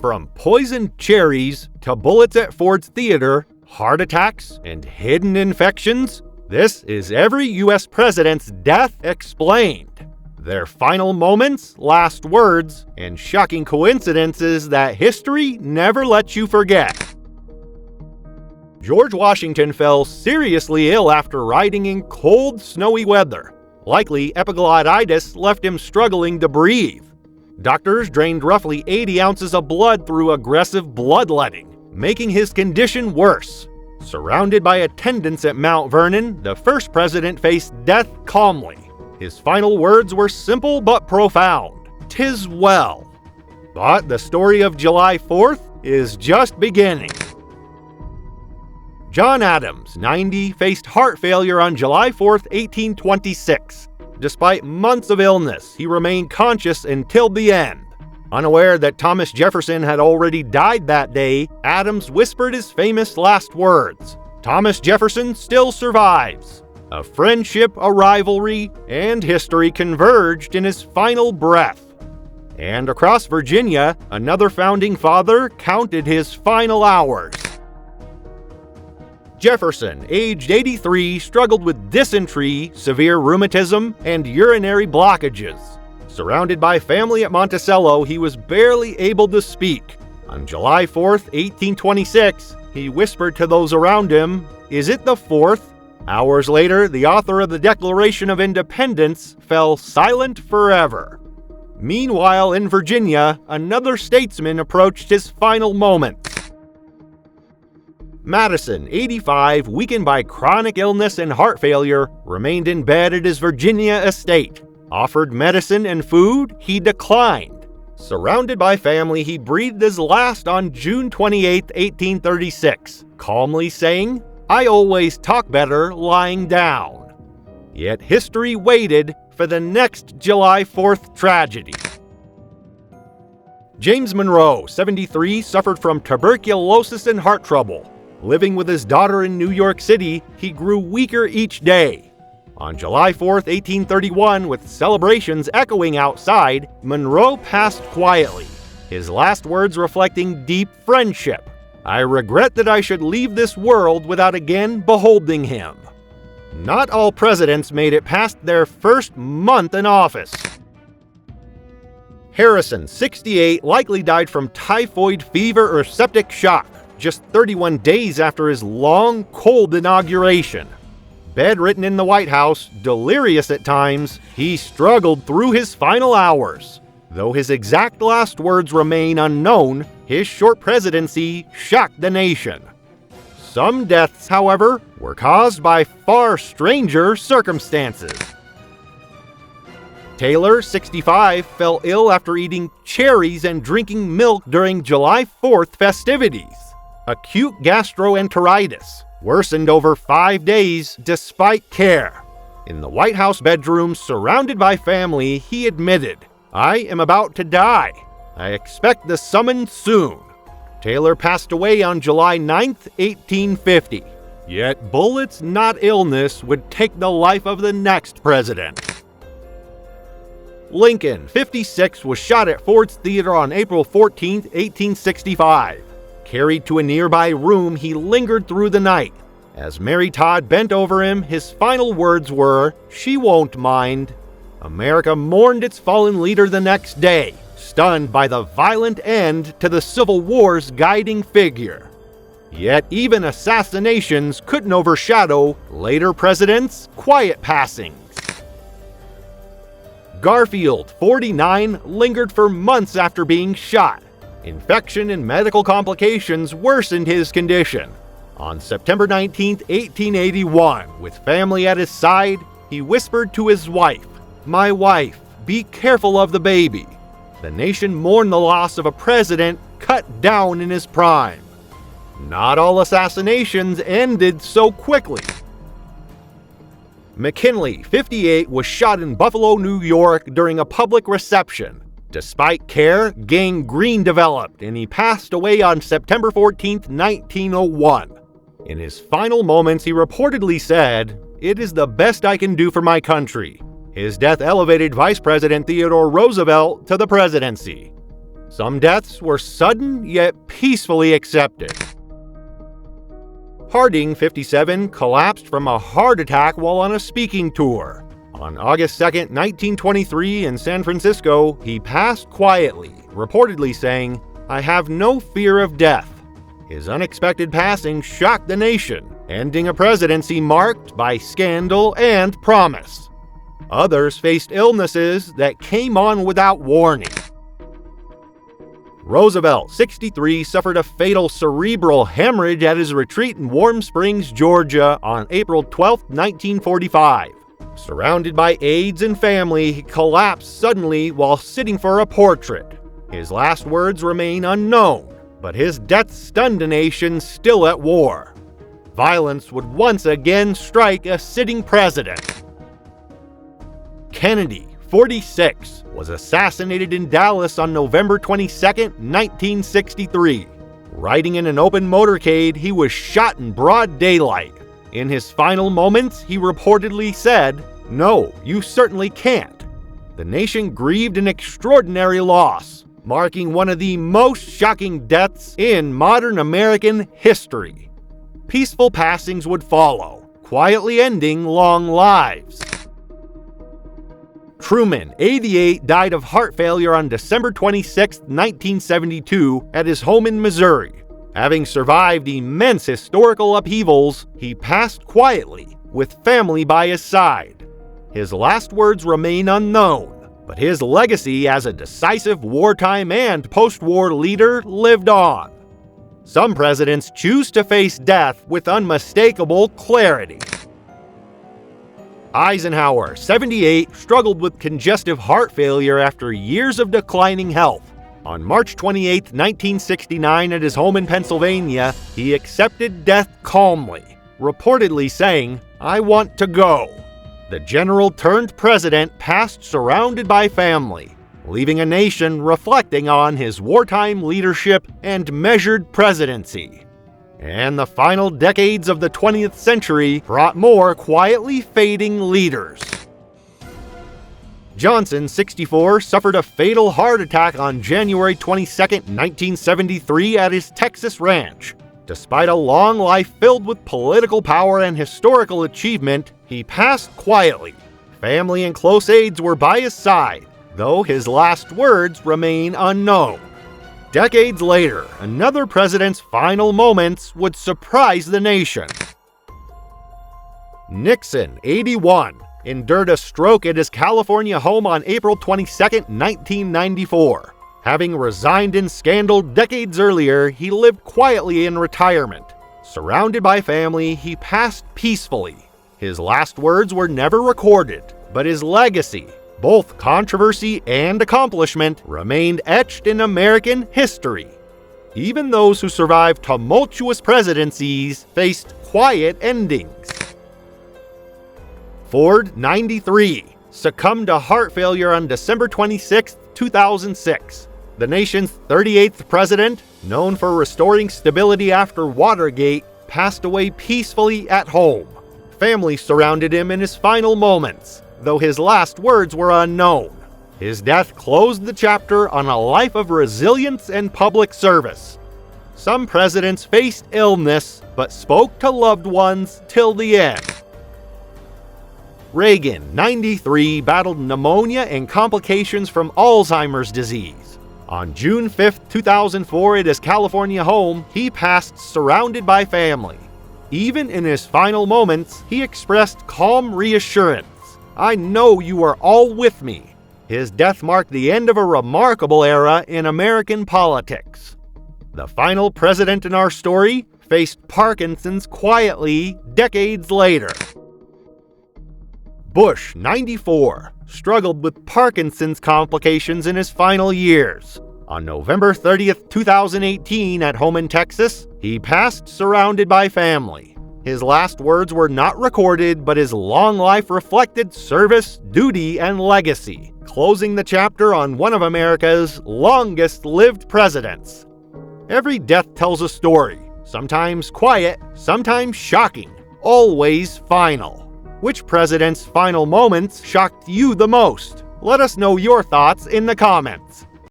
From poisoned cherries to bullets at Ford's Theater, heart attacks, and hidden infections, this is every U.S. president's death explained. Their final moments, last words, and shocking coincidences that history never lets you forget. George Washington fell seriously ill after riding in cold, snowy weather. Likely epiglottitis left him struggling to breathe. Doctors drained roughly 80 ounces of blood through aggressive bloodletting, making his condition worse. Surrounded by attendants at Mount Vernon, the first president faced death calmly. His final words were simple but profound. "'Tis well." But the story of July 4th is just beginning. John Adams, 90, faced heart failure on July 4th, 1826. Despite months of illness, he remained conscious until the end. Unaware that Thomas Jefferson had already died that day, Adams whispered his famous last words. Thomas Jefferson still survives. A friendship, a rivalry, and history converged in his final breath. And across Virginia, another founding father counted his final hours. Jefferson, aged 83, struggled with dysentery, severe rheumatism, and urinary blockages. Surrounded by family at Monticello, he was barely able to speak. On July 4th, 1826, he whispered to those around him, "Is it the 4th?" Hours later, the author of the Declaration of Independence fell silent forever. Meanwhile, in Virginia, another statesman approached his final moments. Madison, 85, weakened by chronic illness and heart failure, remained in bed at his Virginia estate. Offered medicine and food, he declined. Surrounded by family, he breathed his last on June 28, 1836, calmly saying, "I always talk better lying down." Yet history waited for the next July 4th tragedy. James Monroe, 73, suffered from tuberculosis and heart trouble. Living with his daughter in New York City, he grew weaker each day. On July 4th, 1831, with celebrations echoing outside, Monroe passed quietly, his last words reflecting deep friendship. "I regret that I should leave this world without again beholding him." Not all presidents made it past their first month in office. Harrison, 68, likely died from typhoid fever or septic shock, just 31 days after his long, cold inauguration. Bedridden in the White House, delirious at times, he struggled through his final hours. Though his exact last words remain unknown, his short presidency shocked the nation. Some deaths, however, were caused by far stranger circumstances. Taylor, 65, fell ill after eating cherries and drinking milk during July 4th festivities. Acute gastroenteritis worsened over 5 days despite care. In the White House bedroom, surrounded by family, he admitted, "I am about to die. I expect the summons soon." Taylor passed away on July 9th, 1850. Yet bullets, not illness, would take the life of the next president. Lincoln, 56, was shot at Ford's Theater on April 14th, 1865. Carried to a nearby room, he lingered through the night. As Mary Todd bent over him, his final words were, "She won't mind." America mourned its fallen leader the next day, stunned by the violent end to the Civil War's guiding figure. Yet even assassinations couldn't overshadow later presidents' quiet passings. Garfield, 49, lingered for months after being shot. Infection and medical complications worsened his condition. On September 19, 1881, with family at his side, he whispered to his wife, "My wife, be careful of the baby." The nation mourned the loss of a president cut down in his prime. Not all assassinations ended so quickly. McKinley, 58, was shot in Buffalo, New York during a public reception. Despite care, gangrene developed, and he passed away on September 14, 1901. In his final moments, he reportedly said, "It is the best I can do for my country." His death elevated Vice President Theodore Roosevelt to the presidency. Some deaths were sudden yet peacefully accepted. Harding, 57, collapsed from a heart attack while on a speaking tour. On August 2, 1923, in San Francisco, he passed quietly, reportedly saying, "I have no fear of death." His unexpected passing shocked the nation, ending a presidency marked by scandal and promise. Others faced illnesses that came on without warning. Roosevelt, 63, suffered a fatal cerebral hemorrhage at his retreat in Warm Springs, Georgia on April 12, 1945. Surrounded by aides and family, he collapsed suddenly while sitting for a portrait. His last words remain unknown, but his death stunned a nation still at war. Violence would once again strike a sitting president. Kennedy, 46, was assassinated in Dallas on November 22, 1963. Riding in an open motorcade, he was shot in broad daylight. In his final moments, he reportedly said, "No, you certainly can't." The nation grieved an extraordinary loss, marking one of the most shocking deaths in modern American history. Peaceful passings would follow, quietly ending long lives. Truman, 88, died of heart failure on December 26, 1972, at his home in Missouri. Having survived immense historical upheavals, he passed quietly, with family by his side. His last words remain unknown, but his legacy as a decisive wartime and post-war leader lived on. Some presidents choose to face death with unmistakable clarity. Eisenhower, 78, struggled with congestive heart failure after years of declining health. On March 28, 1969, at his home in Pennsylvania, he accepted death calmly, reportedly saying, "I want to go." The general turned president passed surrounded by family, leaving a nation reflecting on his wartime leadership and measured presidency. And the final decades of the 20th century brought more quietly fading leaders. Johnson, 64, suffered a fatal heart attack on January 22, 1973 at his Texas ranch. Despite a long life filled with political power and historical achievement, he passed quietly. Family and close aides were by his side, though his last words remain unknown. Decades later, another president's final moments would surprise the nation. Nixon, 81, endured a stroke at his California home on April 22, 1994. Having resigned in scandal decades earlier, he lived quietly in retirement. Surrounded by family, he passed peacefully. His last words were never recorded, but his legacy, both controversy and accomplishment, remained etched in American history. Even those who survived tumultuous presidencies faced quiet endings. Ford, 93, succumbed to heart failure on December 26, 2006. The nation's 38th president, known for restoring stability after Watergate, passed away peacefully at home. Family surrounded him in his final moments, though his last words were unknown. His death closed the chapter on a life of resilience and public service. Some presidents faced illness, but spoke to loved ones till the end. Reagan, 93, battled pneumonia and complications from Alzheimer's disease. On June 5, 2004, at his California home, he passed surrounded by family. Even in his final moments, he expressed calm reassurance. "I know you are all with me." His death marked the end of a remarkable era in American politics. The final president in our story faced Parkinson's quietly decades later. Bush, 94, struggled with Parkinson's complications in his final years. On November 30th, 2018, at home in Texas, he passed surrounded by family. His last words were not recorded, but his long life reflected service, duty, and legacy, closing the chapter on one of America's longest-lived presidents. Every death tells a story, sometimes quiet, sometimes shocking, always final. Which president's final moments shocked you the most? Let us know your thoughts in the comments.